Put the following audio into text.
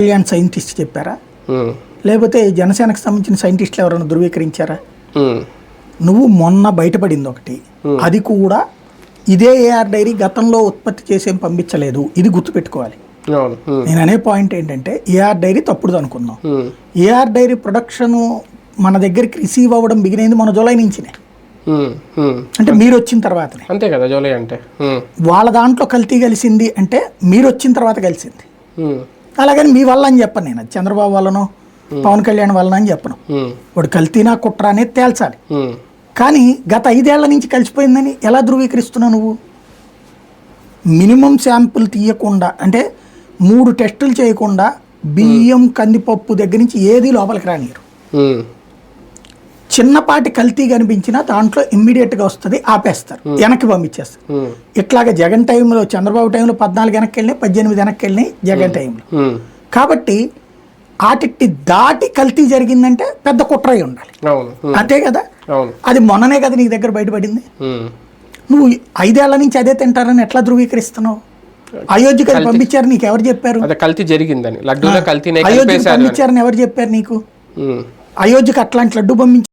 Kalyan scientist చెప్పారా? లేకపోతే జనసేనకు సంబంధించిన సైంటిస్టులు ఎవరైనా ధృవీకరించారా? నువ్వు మొన్న బయటపడింది ఒకటి, అది కూడా ఇదే ఏఆర్ డైరీ గతంలో ఉత్పత్తి చేసేం పంపించలేదు. ఇది గుర్తుపెట్టుకోవాలి. నేను అనే పాయింట్ ఏంటంటే ఏఆర్ డైరీ తప్పుడుది అనుకుందాం. ఏఆర్ డైరీ ప్రొడక్షన్ మన దగ్గరికి రిసీవ్ అవ్వడం బిగినైంది మన జూలై నుంచినే. అంటే మీరు వచ్చిన తర్వాతనే. అంతే కదా, జూలై అంటే వాళ్ళ దాంట్లో కల్తీ కలిసింది అంటే మీరు వచ్చిన తర్వాత కలిసింది. అలాగని మీ వల్ల అని చెప్పను నేను, అది చంద్రబాబు వల్లనో పవన్ కళ్యాణ్ వలన అని చెప్పను. వాడు కల్తీనా కుట్ర అనేది తేల్చాలి. కానీ గత 5 ఏళ్ల నుంచి కలిసిపోయిందని ఎలా ధృవీకరిస్తున్నావు నువ్వు? మినిమం శాంపుల్ తీయకుండా, అంటే 3 టెస్టులు చేయకుండా బియ్యం కందిపప్పు దగ్గర నుంచి ఏది లోపలికి రానియరు. చిన్నపాటి కల్తీ కనిపించినా దాంట్లో ఇమ్మీడియట్గా వస్తుంది, ఆపేస్తారు, వెనక్కి పంపించేస్తారు. ఇట్లాగా జగన్ టైంలో, చంద్రబాబు టైంలో 14 వెనక్కి వెళ్ళినాయి, 18 వెనక్కి వెళ్ళినాయి జగన్ టైంలో. కాబట్టి ఆటిట్టి దాటి కల్తీ జరిగిందంటే పెద్ద కుట్ర అయి ఉండాలి. అంతే కదా? అది మొన్ననే కదా నీ దగ్గర బయటపడింది. నువ్వు 5 ఏళ్ల నుంచి అదే తింటారని ఎట్లా ధృవీకరిస్తున్నావు? అయోధ్యకి పంపించారు, నీకు ఎవరు చెప్పారు? కల్తీ జరిగిందని అయోధ్యకి పంపించారని ఎవరు చెప్పారు నీకు? అయోధ్యకి అట్లాంటి లడ్డు పంపించారు.